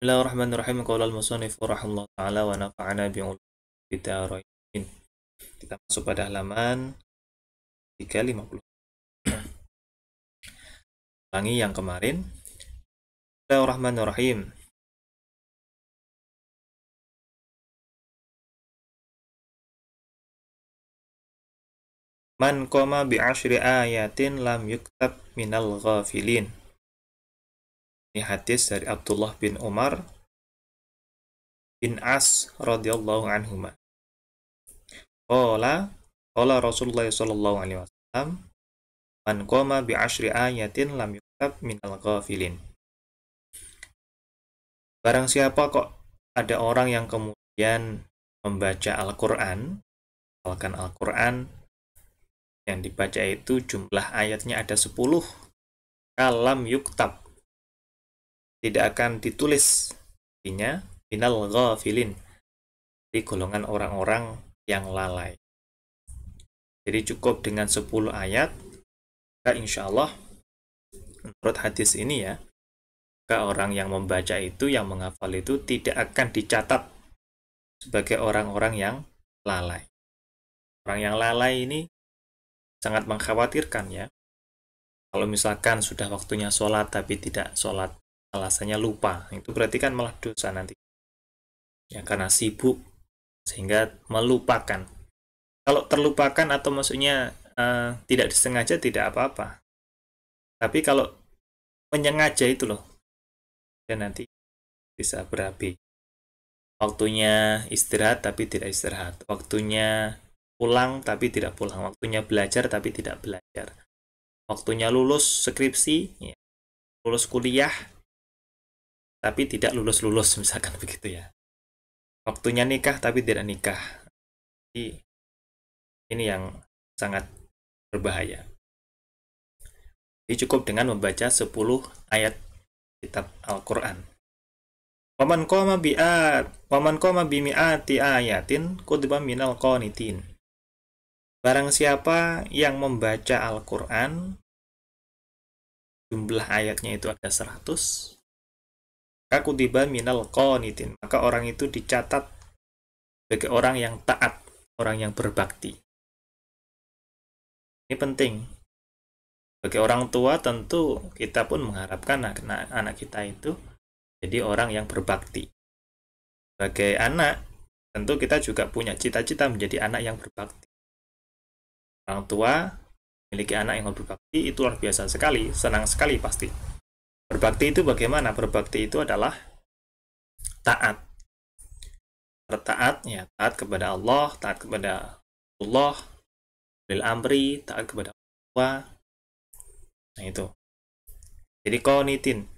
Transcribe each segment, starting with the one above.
Bismillahirrahmanirrahim. Qala al-musannif rahimahullah taala wa nafa'ana bi'ulum bidarain. Kita masuk pada halaman 350. Ulangi yang kemarin. Bismillahirrahmanirrahim. Man qama bi'ashri ayatin lam yuktab minal ghafilin. Ini hadis dari Abdullah bin Umar bin As radhiyallahu anhuma. Qala Rasulullah sallallahu alaihi wasallam, man qama bi'ashri ayatin lam yuktab minal ghafilin. Barang siapa kok ada orang yang kemudian membaca Al-Quran, misalkan Al-Quran yang dibaca itu jumlah ayatnya ada 10, kalam yuktab, tidak akan ditulis, artinya minal ghafilin, di golongan orang-orang yang lalai. Jadi cukup dengan 10 ayat, maka insya Allah menurut hadis ini ya, orang yang membaca itu, yang menghafal itu tidak akan dicatat sebagai orang-orang yang lalai. Orang yang lalai ini sangat mengkhawatirkan ya. Kalau misalkan sudah waktunya sholat tapi tidak sholat, alasannya lupa, itu berarti kan malah dosa nanti. Ya karena sibuk sehingga melupakan. Kalau terlupakan atau maksudnya tidak disengaja tidak apa-apa. Tapi kalau menyengaja itu loh, dan nanti bisa berapi. Waktunya istirahat tapi tidak istirahat. Waktunya pulang tapi tidak pulang. Waktunya belajar tapi tidak belajar. Waktunya lulus skripsi, ya. Lulus kuliah tapi tidak lulus-lulus, misalkan begitu ya. Waktunya nikah tapi tidak nikah. Jadi ini yang sangat berbahaya. Jadi cukup dengan membaca 10 ayat kitab Al-Quran. Waman qama bimi'ati ayatin kutiba minal qanitin. Barang siapa yang membaca Al-Quran, jumlah ayatnya itu ada 100, maka kutiba minal qanitin, maka orang itu dicatat sebagai orang yang taat, orang yang berbakti. Ini penting. Bagi orang tua tentu kita pun mengharapkan anak kita itu jadi orang yang berbakti. Sebagai anak, tentu kita juga punya cita-cita menjadi anak yang berbakti. Orang tua memiliki anak yang berbakti itu luar biasa sekali, senang sekali pasti. Berbakti itu bagaimana? Berbakti itu adalah taat. Taat ya, taat kepada Allah, taat kepada Allah, bil amri, taat kepada Allah. Nah itu. Jadi qanitin.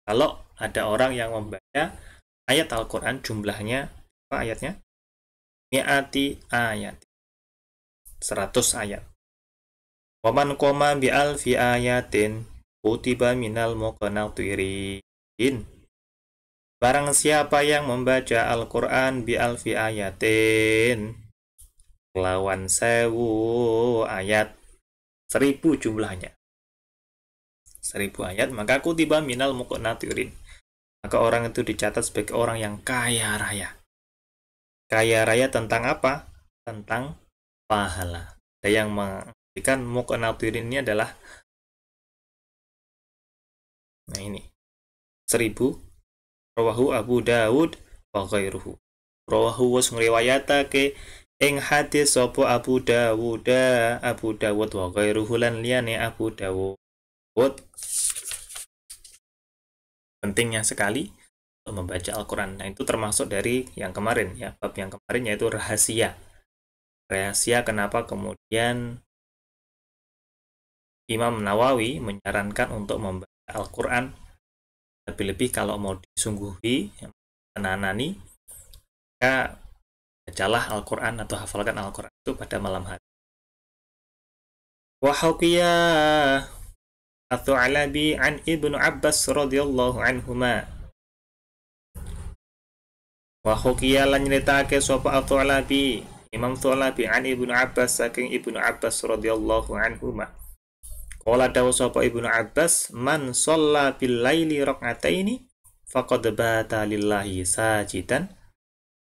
Kalau ada orang yang membaca ayat Al-Quran, jumlahnya apa ayatnya? Mi'ati ayat. 100 ayat. Waman qama bi alfi ayatin kutiba minal muqanatirin. Barang siapa yang membaca Al-Quran bi alfi ayatin, lawan 1000 ayat, 1000 jumlahnya, 1000 ayat, maka kutiba minal muqanatirin, maka orang itu dicatat sebagai orang yang kaya raya. Kaya raya tentang apa? Tentang pahala. Ada yang mengartikan muqanatirin ini adalah, nah ini 1000. Rawahu Abu Dawud wa ghairuhu. Rawahu was ngriwayatake ing hadis sapa Abu Dawud wa ghairuhu lan liyane Abu Dawud. Pentingnya sekali untuk membaca Al-Quran. Nah itu termasuk dari yang kemarin ya, bab yang kemarin, yaitu rahasia. Rahasia kenapa kemudian Imam Nawawi menyarankan untuk membaca Al-Quran, lebih-lebih kalau mau disungguhi, menanani, maka bacalah Al-Quran atau hafalkan Al-Quran itu pada malam hari. Wa hukiya Ats-Tsa'labi an Ibnu Abbas radhiyallahu anhuma. Wa hukiya lan nyritake sapa Ats-Tsa'labi, Imam Tsa'labi an Ibnu Abbas saking Ibnu Abbas radhiyallahu anhuma. Qala dawu sapa Ibnu Abbas, man shalla bil laili rak'ataini faqad bata lillahi sajidan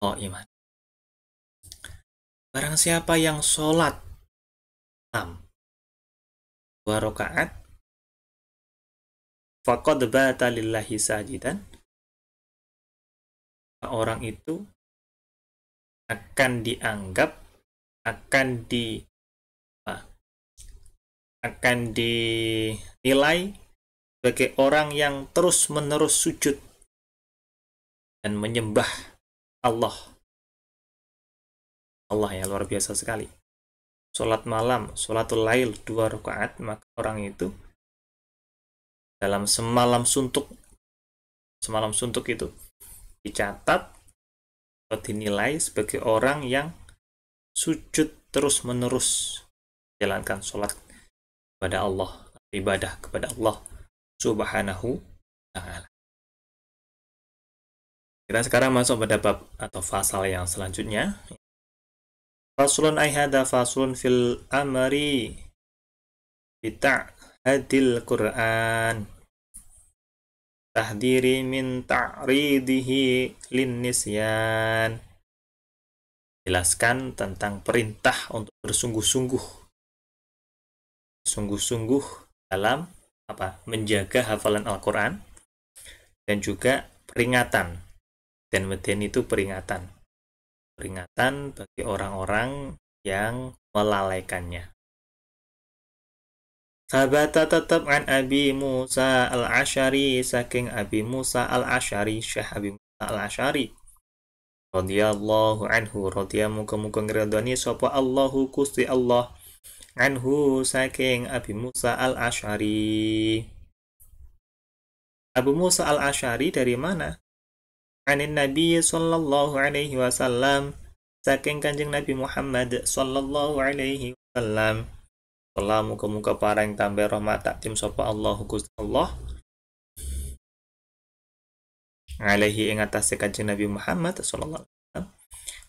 qa'iman. Barang siapa yang sholat malam 2 rakaat, faqad bata lillahi sajidan, orang itu akan dianggap, akan dinilai sebagai orang yang terus-menerus sujud dan menyembah Allah. Allah ya, luar biasa sekali. Sholat malam, sholatul lail 2 rakaat, maka orang itu dalam semalam suntuk itu dicatat atau dinilai sebagai orang yang sujud terus-menerus jalankan sholat kepada Allah, ibadah kepada Allah Subhanahu wa ta'ala. Kita sekarang masuk pada bab atau fasal yang selanjutnya. Faslun ay hadza faslun fil amri bita'hadil Qur'an tahdiri min ta'ridihi lin nisyan. Jelaskan tentang perintah untuk bersungguh-sungguh dalam menjaga hafalan Al-Qur'an, dan juga peringatan. Dan meden itu peringatan bagi orang-orang yang melalaikannya. Sabata tetap an Abi Musa al-Asy'ari, saking Abi Musa al-Asy'ari, Syekh Abi Musa al-Asy'ari radhiyallahu anhu, radhiya muga-muga ngridani sapa Allahu Gusti Allah, anhu saking Abi Musa al-Asy'ari. Abu Musa al-Asy'ari dari mana? Anin Nabi sallallahu alaihi wasallam, saking Kanjeng Nabi Muhammad sallallahu alaihi wasallam. Allah muga-muga pareng tambah rahmat takdim sapa Allahu Gusti Allah alaihi ing atase Kanjeng Nabi Muhammad sallallahu alaihi wasallam.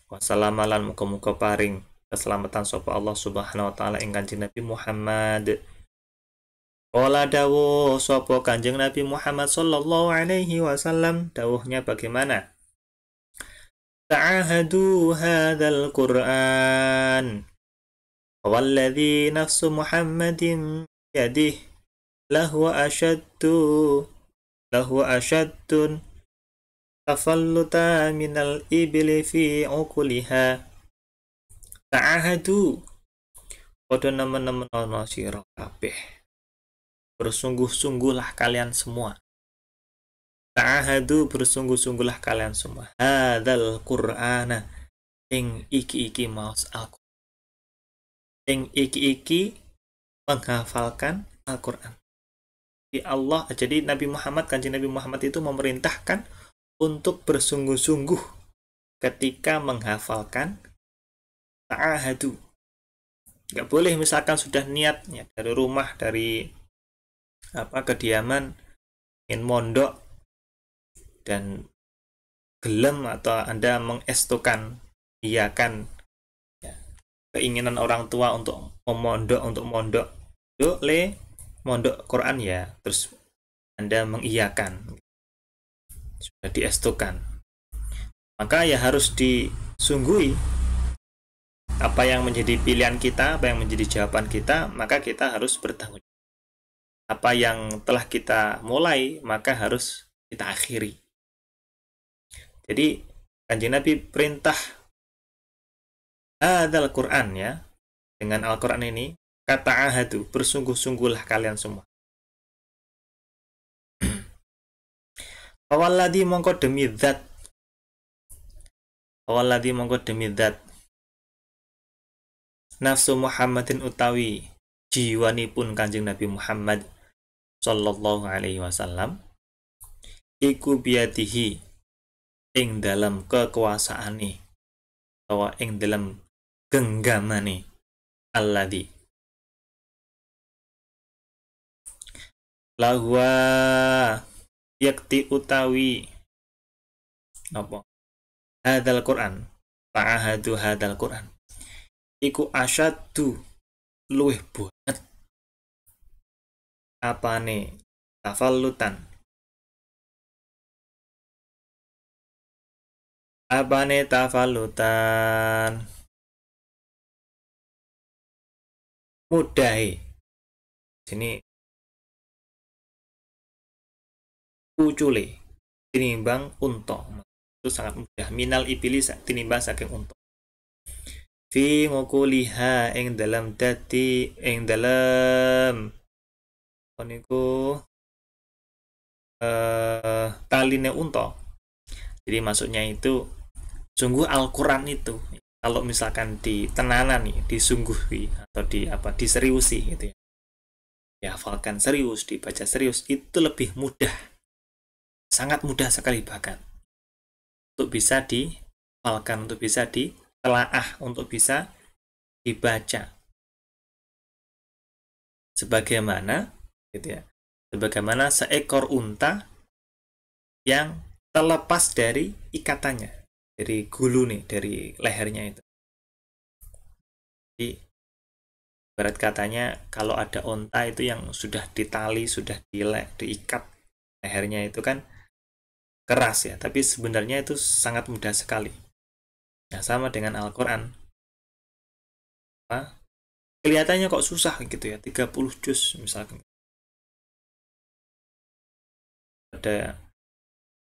Wassalam lan muga-muga paring keselamatan sapa Allah Subhanahu wa taala ing Kanjeng Nabi Muhammad. Qala dawuh sapa Kanjeng Nabi Muhammad sallallahu alaihi wasallam, dawuhnya bagaimana? Ta'ahadu hadzal Qur'an walladzi nafsu Muhammadin yadih lahu ashaddun tafalluta minal ibli fi uquliha. Ta'ahadu padha nemen-nemen ana sira kabeh, bersungguh-sungguhlah kalian semua. Ta'ahadu bersungguh-sungguhlah kalian semua. Hadzal Qur'ana ing iki maos Al-Qur'an. Ing iki menghafalkan Al-Qur'an. Jadi Nabi Muhammad, Kanjeng Nabi Muhammad itu memerintahkan untuk bersungguh-sungguh ketika menghafalkan ta'ahadu. Enggak boleh misalkan sudah niatnya dari rumah, dari kediaman, ingin mondok dan gelem atau Anda mengestokan, iakan keinginan orang tua untuk mondok mondok Quran ya, terus Anda mengiyakan, sudah diestokan, maka ya harus disunggui apa yang menjadi pilihan kita, apa yang menjadi jawaban kita, maka kita harus bertanggung jawab. Apa yang telah kita mulai, maka harus kita akhiri. Jadi Kanjeng Nabi perintah hadzal Qur'an ya, dengan Al-Qur'an ini, kata ahadu, bersungguh-sungguhlah kalian semua. Awalladzi mongko demi zat nafsu Muhammadin utawi jiwanipun Kanjeng Nabi Muhammad sallallahu alaihi wasallam, iku biadihi ing dalam kekuasaane atau ing dalam genggamane alladzi lahwa yakti utawi apa hadzal Qur'an, ta'ahadu hadzal Qur'an iku asyaddu luwih banget apane tafallutan Apane tafalutan? Mudah. Sini ucule tinimbang unta. Itu sangat mudah. Minal iblis tinimbang saking unta. Fi ngukuliha ing dalam dadi ing dalam niku taline unta. Jadi maksudnya itu sungguh Al-Quran itu kalau misalkan ditenanan nih, disungguhi atau di apa diseriusi gitu ya. Dihafalkan serius, dibaca serius itu lebih mudah. Sangat mudah sekali bahkan. Untuk bisa dihafalkan, untuk bisa ditelaah, untuk bisa dibaca. Sebagaimana gitu ya. Sebagaimana seekor unta yang terlepas dari ikatannya, dari gulu nih, dari lehernya itu. Jadi ibarat katanya kalau ada unta itu yang sudah ditali, sudah diikat lehernya itu kan keras ya, tapi sebenarnya itu sangat mudah sekali. Nah, sama dengan Al-Quran. Kelihatannya kok susah gitu ya, 30 juz misalkan. Ada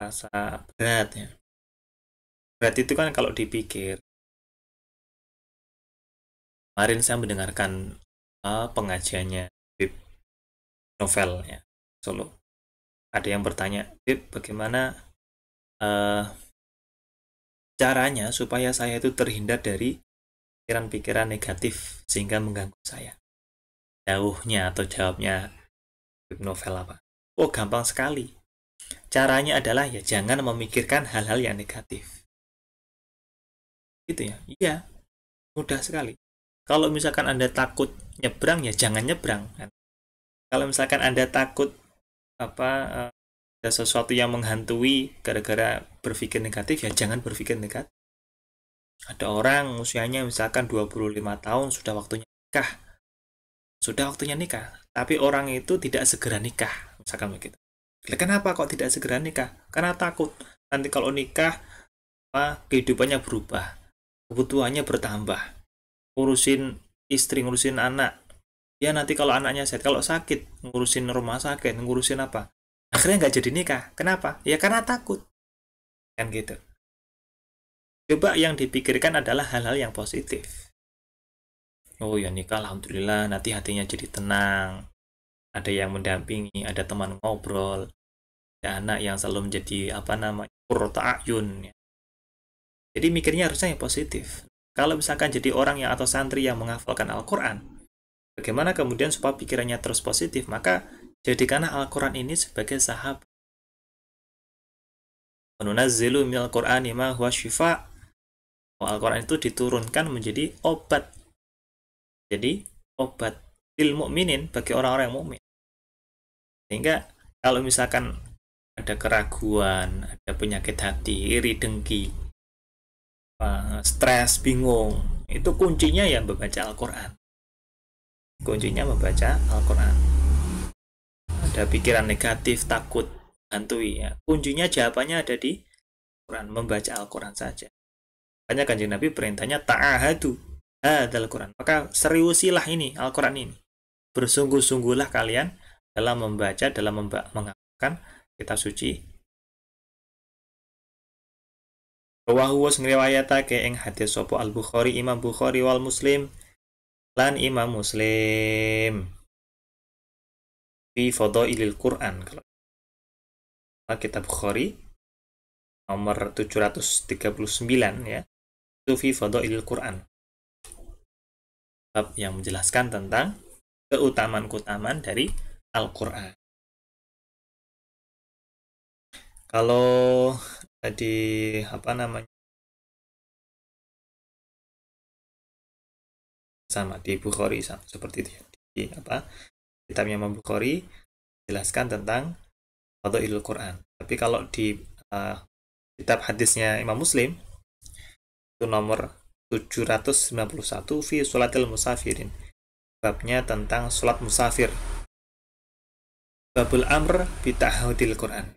rasa berat ya. Berat itu kan kalau dipikir. Kemarin saya mendengarkan pengajiannya Bib Novel ya, Solo. Ada yang bertanya, Bib, bagaimana caranya supaya saya itu terhindar dari pikiran-pikiran negatif sehingga mengganggu saya? Jauhnya atau jawabnya Bib Novel apa? Oh, gampang sekali. Caranya adalah ya jangan memikirkan hal-hal yang negatif. Gitu ya. Iya, mudah sekali. Kalau misalkan Anda takut nyebrang ya jangan nyebrang kan. Kalau misalkan Anda takut apa ada sesuatu yang menghantui gara-gara berpikir negatif ya jangan berpikir negatif. Ada orang usianya misalkan 25 tahun sudah waktunya nikah. Sudah waktunya nikah, tapi orang itu tidak segera nikah, misalkan begitu. Kenapa kok tidak segera nikah? Karena takut nanti kalau nikah kehidupannya berubah, kebutuhannya bertambah, ngurusin istri, ngurusin anak. Ya nanti kalau anaknya sehat, kalau sakit, ngurusin rumah sakit, ngurusin apa? Akhirnya nggak jadi nikah. Kenapa? Ya karena takut. Kan gitu. Coba yang dipikirkan adalah hal-hal yang positif. Oh ya nikah, alhamdulillah, nanti hatinya jadi tenang. Ada yang mendampingi, ada teman ngobrol, ada anak yang selalu menjadi apa namanya qurrata ayun. Ya. Jadi mikirnya harusnya yang positif. Kalau misalkan jadi orang yang atau santri yang menghafalkan Al-Quran, bagaimana kemudian supaya pikirannya terus positif? Maka jadikanlah Al-Quran ini sebagai sahabat. Nunazzilu minal Qur'ani ma huwa syifa. Al-Quran itu diturunkan menjadi obat. Jadi obat lil mukminin bagi orang-orang yang mukmin. Sehingga kalau misalkan ada keraguan, ada penyakit hati, iri dengki, stres, bingung, itu kuncinya ya membaca Al-Quran. Kuncinya membaca Al-Quran. Ada pikiran negatif, takut, hantui ya. Kuncinya jawabannya ada di Quran, membaca Al-Quran saja. Makanya Kanjeng Nabi perintahnya ta'ahadu hadzal Quran. Maka seriusilah ini Al-Quran ini. Bersungguh-sungguhlah kalian dalam membaca, dalam mengamalkan kitab suci. Rawahu ngriwayatake ing hadis sapa Al-Bukhari, Imam Bukhari wal Muslim lan Imam Muslim fi Fadailil Quran. Kalau kitab Bukhari nomor 739 ya. Itu fi Fadailil Quran. Bab yang menjelaskan tentang keutamaan-keutamaan dari Al-Quran. Kalau di apa namanya sama di Bukhari sama, seperti itu ya. Di apa kitabnya Imam Bukhari jelaskan tentang Fadailul Quran. Tapi kalau di kitab hadisnya Imam Muslim itu nomor 791 fi sholatil musafirin. Babnya tentang sholat musafir. Babul amr bitahudil Quran.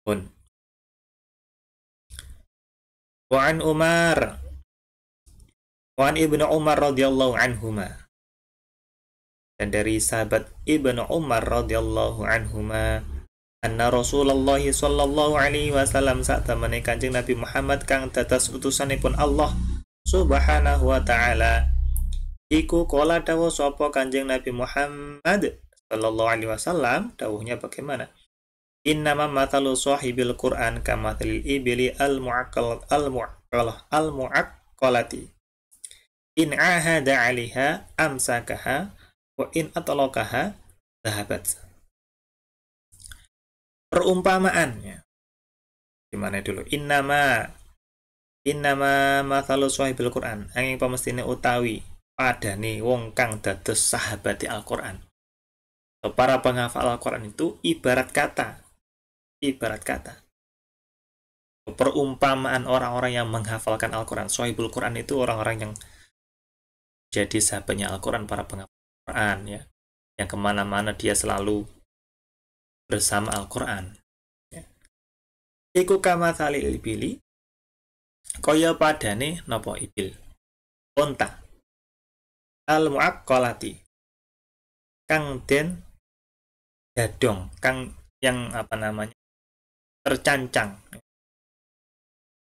Pun Wa an Umar wa an Ibnu Umar radhiyallahu anhuma. Dan dari sahabat Ibnu Umar radhiyallahu anhuma, anna Rasulullah sallallahu alaihi wasallam saat temani Kanjeng Nabi Muhammad kang dados utusanipun Allah subhanahu wa ta'ala, iku kola dawuh sapa Kanjeng Nabi Muhammad sallallahu alaihi wasallam, dawuhnya bagaimana? Innama mathalu sahibil Qur'an kamathalil ibli al-mu'aqqalati in ahada 'alaiha amsakaha wa in atlaqaha dhahabat. Perumpamaannya gimana dulu? Innama mathalu sahibil Qur'an, angin pemestine utawi padane wong kang dados sahabati Al-Qur'an. Para penghafal Al-Qur'an itu ibarat kata perumpamaan orang-orang yang menghafalkan Al-Quran. Sahibul Quran itu orang-orang yang jadi sahabatnya Al-Quran, para penghafal Al-Quran ya, yang kemana-mana dia selalu bersama Al-Quran ya. Iku kamathali ibili, kaya padane napa ibil, onta, al-mu'aqqalati, kang den dadong, kang yang tercancang,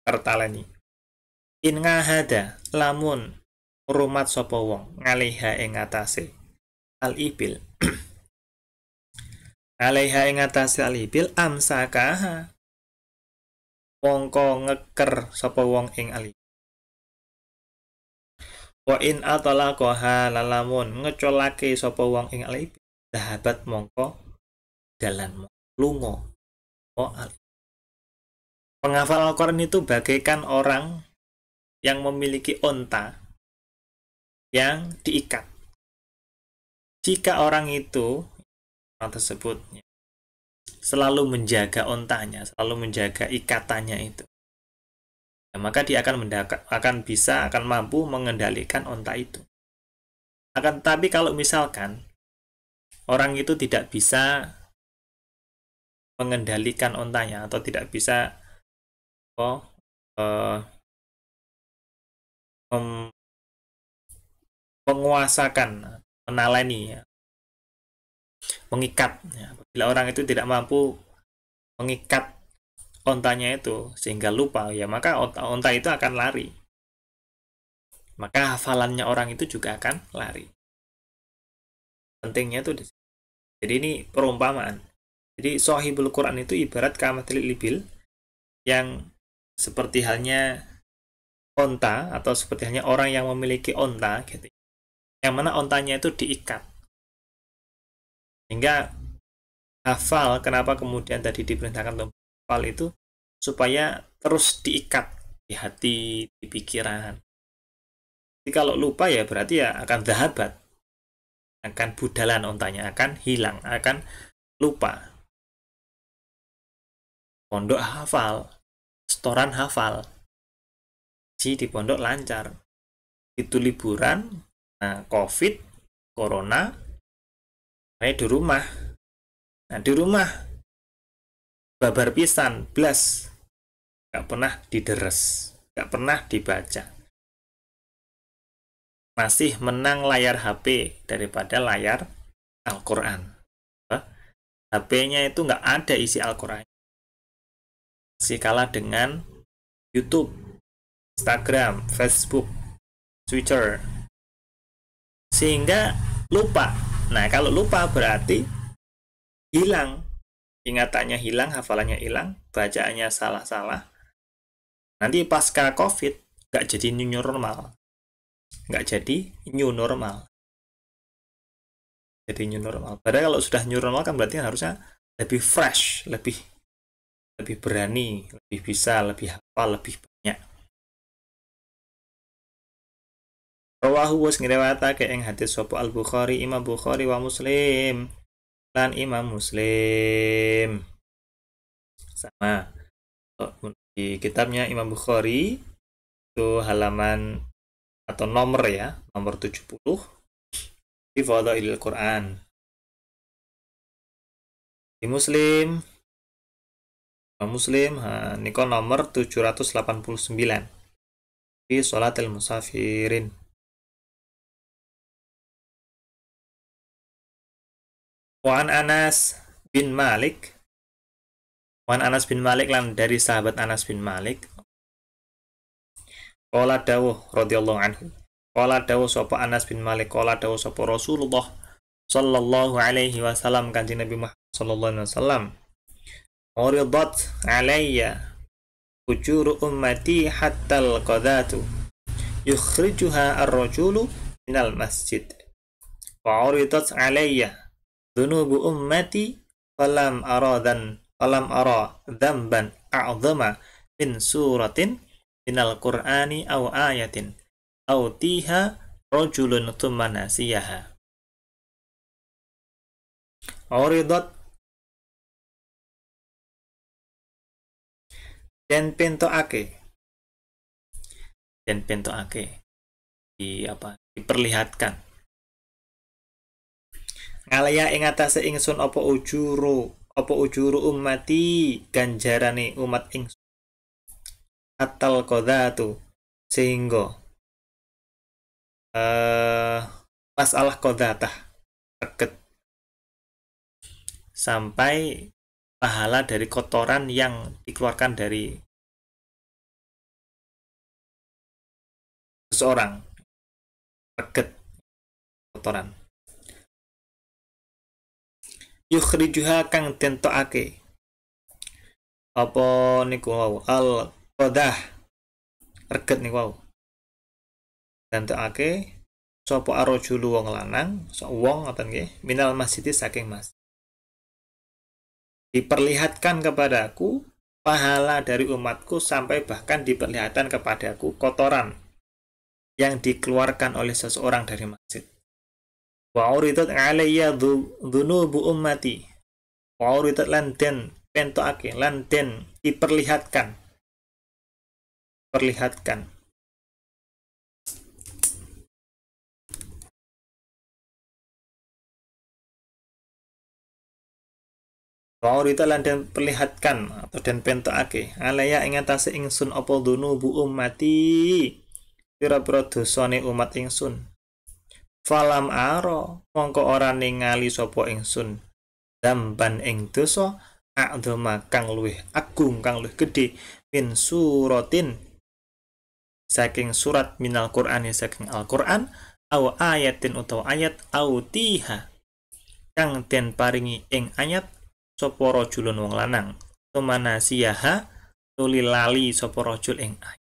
tertaleni. In ngahada, lamun rumat sapa wong ngaliha ing atase al ibil ngaliha ing atase al ibil amsakaha, mongko ngeker sapa wong ing al ibil. Wa in atalaqaha, lalamun ngecolake sapa wong ing al ibil, dahabat mongko dalan lunga. Penghafal Al-Quran itu bagaikan orang yang memiliki onta yang diikat. Jika orang tersebut selalu menjaga ontanya, selalu menjaga ikatannya itu, ya, maka dia akan mampu mengendalikan onta itu. Akan tetapi kalau misalkan orang itu tidak bisa mengendalikan ontanya atau tidak bisa menguasakan, menalani ya, mengikat ya. Bila orang itu tidak mampu mengikat ontanya itu sehingga lupa ya, maka onta itu akan lari, maka hafalannya orang itu juga akan lari. Pentingnya itu di sini. Jadi ini perumpamaan. Jadi sahibul Quran itu ibarat kamathil ibil, yang seperti halnya onta, atau seperti halnya orang yang memiliki onta gitu, yang mana ontanya itu diikat. Hingga hafal, kenapa kemudian tadi diperintahkan untuk hafal itu, supaya terus diikat di hati, di pikiran. Jadi kalau lupa ya berarti ya akan dhahabat, akan budalan ontanya, akan hilang, akan lupa. Pondok hafal, setoran hafal, di pondok lancar. Itu liburan, nah COVID, corona, di rumah. Nah di rumah babar pisan, blas, gak pernah dideres, gak pernah dibaca. Masih menang layar HP daripada layar Al-Quran. HP-nya itu gak ada isi Al-Quran. Masih kalah dengan YouTube, Instagram, Facebook, Twitter, sehingga lupa. Nah kalau lupa berarti hilang, ingatannya hilang, hafalannya hilang, bacaannya salah-salah. Nanti pasca COVID nggak jadi new normal, jadi new normal. Padahal kalau sudah new normal kan berarti harusnya lebih fresh, lebih berani, lebih bisa, lebih hafal, lebih banyak. Rawahu was ngriwayatake ing hadis sapa Al-Bukhari, Imam Bukhari wa Muslim, lan Imam Muslim. Sama di kitabnya Imam Bukhari itu halaman atau nomor ya, nomor 70 di Fadhailul Quran. Di Muslim Muslim niko nomor 789 di sholatil musafirin. Wan Anas bin Malik, Wan Anas bin Malik lan dari sahabat Anas bin Malik, qala dawuh radhiyallahu anhu, qala dawuh sapa Anas bin Malik, qala dawuh sapa Rasulullah sallallahu alaihi wasallam, kanjeng Nabi Muhammad sallallahu alaihi wasallam, uridat alayya ujuru ummati hatta al-qadatu yukhrijuha ar-rajulu minal masjid wa uridat alayya dhunubu ummati falam ara dhanban a'zama min suratin minal qur'ani aw ayatin aw tiha rajulun thumma nasiyaha. Uridat dan pentoake diperlihatkan ngalaya ing atase ingsun apa ujuru ummati ganjarane umat ingsun atal qadatu sehingga masalah qadatah reget sampai pahala dari kotoran yang dikeluarkan dari seseorang, reget kotoran. Yukhrijuha kang tentokake apa niku wau al qadah reget niku wau tentokake sapa arojulu wong lanang wong ngoten nggih minal masjid saking masjid. Diperlihatkan kepadaku pahala dari umatku sampai bahkan diperlihatkan kepadaku kotoran yang dikeluarkan oleh seseorang dari masjid. Wa uridat alayya dhunubu ummati. Wa uridat lan den pentokake lan den diperlihatkan. Waurita lan den perlihatkan atau den pentokake alaya ing atase ingsun apa dhunubu ummati pira-pira dosane umat ingsun. Falam aro mongko ora ningali sapa ingsun damban ing dosa a'dzama kang luwih agung kang luwih gedhe min suratin saking surat minal Qur'ani saking Al-Qur'an aw ayatin utawa ayat aw tiha kang den paringi ing ayat sapa rajulun wong lanang tumanasiyaha tuli lali sapa rajul ing ayat.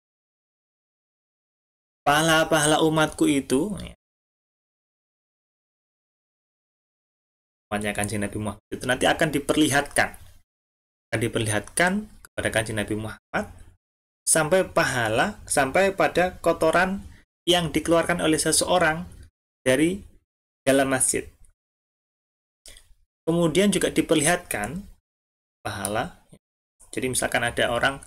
Pahala-pahala umatku itu umatnya kanjeng Nabi Muhammad itu nanti akan diperlihatkan kepada kanjeng Nabi Muhammad sampai pahala sampai pada kotoran yang dikeluarkan oleh seseorang dari dalam masjid. Kemudian juga diperlihatkan pahala. Jadi misalkan ada orang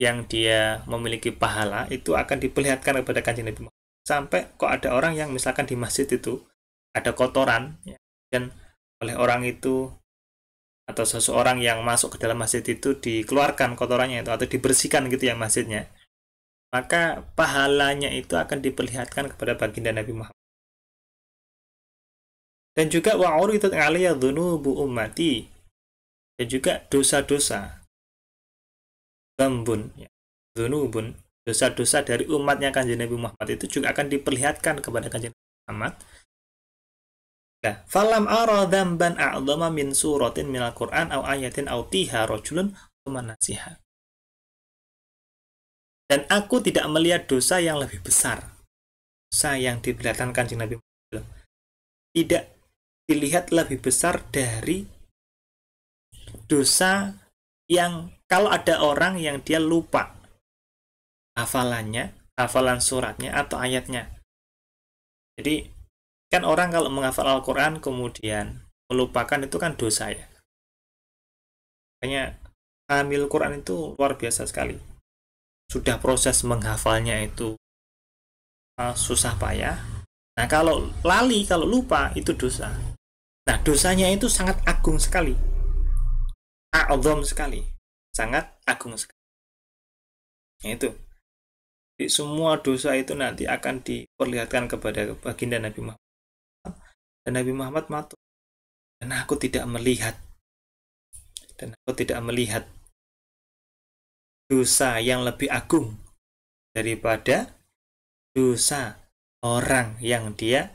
yang dia memiliki pahala, itu akan diperlihatkan kepada kanjeng Nabi Muhammad. Sampai kok ada orang yang misalkan di masjid itu ada kotoran, ya, dan oleh orang itu atau seseorang yang masuk ke dalam masjid itu dikeluarkan kotorannya itu atau dibersihkan gitu ya masjidnya, maka pahalanya itu akan diperlihatkan kepada baginda Nabi Muhammad. Dan juga wa'uridat 'alayya dhunubu ummati, dan juga dosa-dosa dzambun ya, dzunubun, dosa-dosa dari umatnya kanjeng Nabi Muhammad itu juga akan diperlihatkan kepada kanjeng Nabi Muhammad. Nah, falam ara dzamban a'dzama min suratin minal Qur'an aw ayatin aw tiha rajulun tumanasiha. Dan aku tidak melihat dosa yang lebih besar, dosa yang diperlihatkan kanjeng Nabi Muhammad tidak dilihat lebih besar dari dosa yang kalau ada orang yang dia lupa hafalan suratnya atau ayatnya. Jadi kan orang kalau menghafal Al-Quran kemudian melupakan itu kan dosa ya. Makanya hamil Quran itu luar biasa sekali. Sudah proses menghafalnya itu susah payah. Nah kalau lali, kalau lupa itu dosa. Nah dosanya itu sangat agung sekali, a'zam sekali, sangat agung sekali. Nah, itu. Jadi semua dosa itu nanti akan diperlihatkan kepada baginda Nabi Muhammad. Dan Nabi Muhammad matur, dan aku tidak melihat dosa yang lebih agung daripada dosa orang yang dia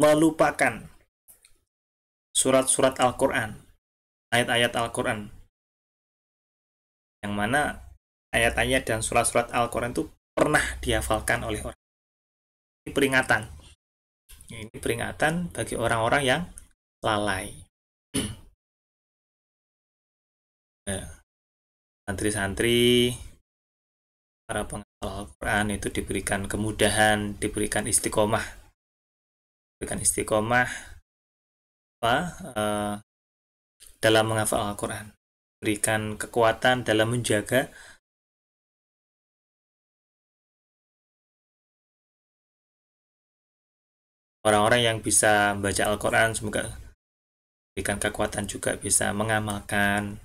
melupakan surat-surat Al-Quran, ayat-ayat Al-Quran, yang mana ayat-ayat dan surat-surat Al-Quran itu pernah dihafalkan oleh orang. Ini peringatan bagi orang-orang yang lalai. Santri-santri, para penghafal Al-Quran itu diberikan kemudahan, diberikan istiqomah dalam menghafal Al-Quran, berikan kekuatan dalam menjaga orang-orang yang bisa membaca Al-Quran, semoga berikan kekuatan juga bisa mengamalkan.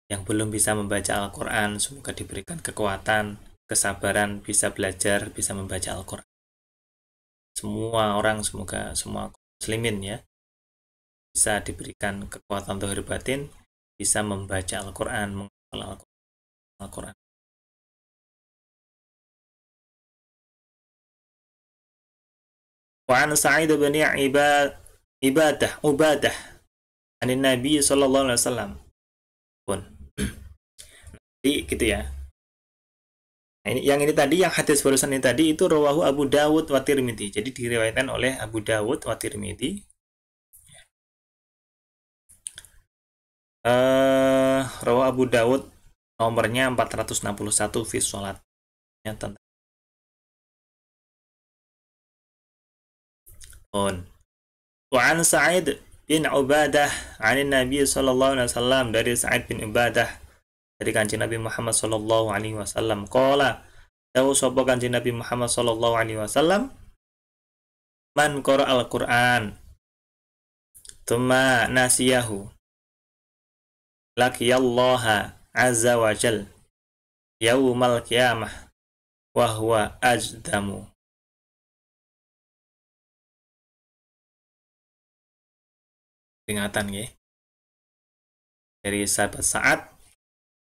Yang belum bisa membaca Al-Quran, semoga diberikan kekuatan, kesabaran, bisa belajar, bisa membaca Al-Quran. Semua orang, semoga semua muslimin ya, bisa diberikan kekuatan zahir batin, bisa membaca Al-Quran, menghafal Al-Quran. Wa an Sa'id bin Ubadah anin Nabi sallallahu alaihi wasallam. Pun. Jadi gitu ya. Nah, ini tadi yang hadis barusan ini tadi itu rawahu Abu Dawud wa Tirmidzi. Jadi diriwayatkan oleh Abu Dawud wa Tirmidzi. Rawa Abu Dawud nomornya 461 fi sholat. Ya, tentang Wa an Sa'id bin Ubadah 'an Nabi sallallahu alaihi wasallam, dari Sa'id bin Ubadah dari Kanjeng Nabi Muhammad sallallahu alaihi wasallam, qala, dawu sapa Kanjeng Nabi Muhammad sallallahu alaihi wasallam, man qara al-Qur'an tsumma nasiyahu laqiyallaha azza wa jal yaumal qiyamah wa huwa ajdamu. Peringatan ya dari sahabat Sa'ad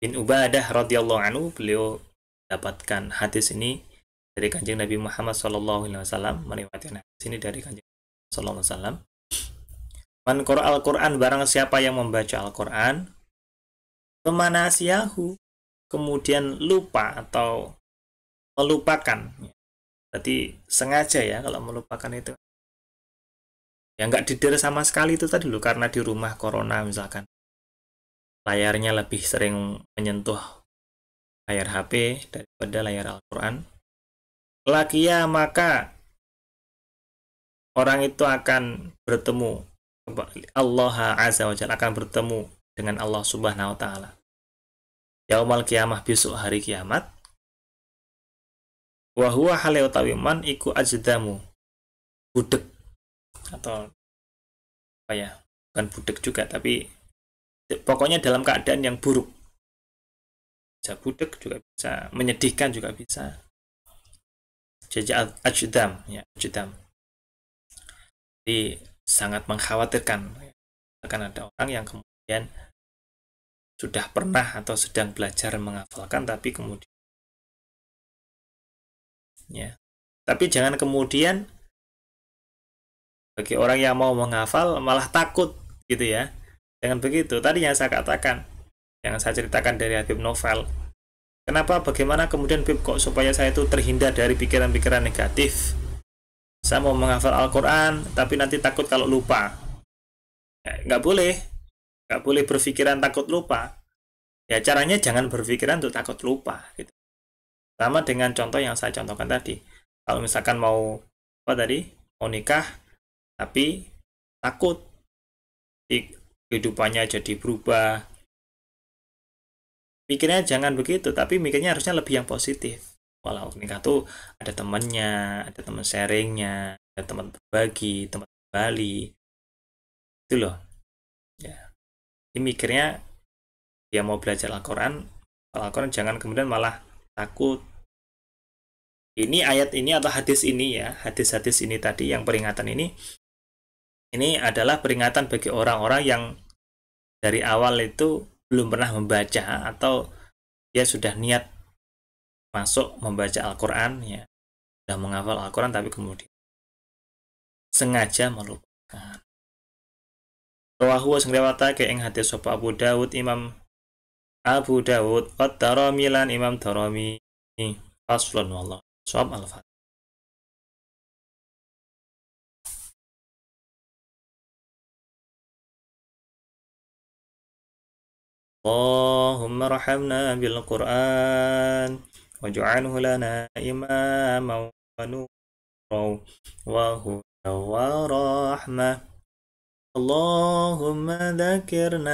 bin Ubadah radhiyallahu anhu, beliau dapatkan hadis ini dari Kanjeng Nabi Muhammad sallallahu alaihi wasallam, meriwayatkan hadis ini dari Kanjeng Nabi sallallahu alaihi wasallam. Man qara al-Qur'an, barang siapa yang membaca Al-Qur'an, pemanasiyahu, kemudian lupa atau melupakan. Berarti sengaja ya kalau melupakan itu. Ya nggak dider sama sekali itu tadi loh, karena di rumah corona misalkan layarnya lebih sering menyentuh layar HP daripada layar Al-Quran. Lakia, maka orang itu akan bertemu Allah Azza wa Jalla, akan bertemu dengan Allah Subhanahu wa taala. Yaumal qiyamah, besok hari kiamat. Wa huwa hale utawi man iku ajdamu, budek, atau apa ya, bukan budek juga tapi pokoknya dalam keadaan yang buruk. Bisa budek juga bisa, menyedihkan juga bisa. Jaja ajdam ya, ajdam. Jadi sangat mengkhawatirkan akan ada orang yang kemudian sudah pernah atau sedang belajar menghafalkan tapi kemudian ya. Tapi jangan kemudian bagi orang yang mau menghafal malah takut gitu ya. Jangan begitu. Tadi yang saya katakan, yang saya ceritakan dari Habib Novel. Kenapa, bagaimana kemudian Habib kok supaya saya itu terhindar dari pikiran-pikiran negatif? Saya mau menghafal Al-Quran, tapi nanti takut kalau lupa. Ya, nggak boleh berpikiran takut lupa. Ya caranya jangan berpikiran untuk takut lupa. Gitu. Sama dengan contoh yang saya contohkan tadi. Kalau misalkan mau mau nikah, tapi takut kehidupannya jadi berubah. Mikirnya jangan begitu, tapi mikirnya harusnya lebih yang positif. Walau nikah tuh ada temannya, ada teman sharingnya, ada teman berbagi, teman kembali. Itu loh. Ya. Ini mikirnya dia mau belajar Al-Quran jangan kemudian malah takut. Ini ayat ini atau hadis ini ya, hadis-hadis ini tadi yang peringatan ini adalah peringatan bagi orang-orang yang dari awal itu belum pernah membaca atau dia sudah niat masuk membaca Al-Quran ya, sudah menghafal Al-Quran tapi kemudian sengaja melupakan. Rawahu sing riwayatake ing hadis sapa Abu Dawud Imam Abu Dawud qad Darami lan Imam Darami faslun wallah shawab al-fat. Allahumma rahamna bil Qur'an waj'alhu lana imaman wa nuran wa hudan wa rahmah. Allahumma dzakirna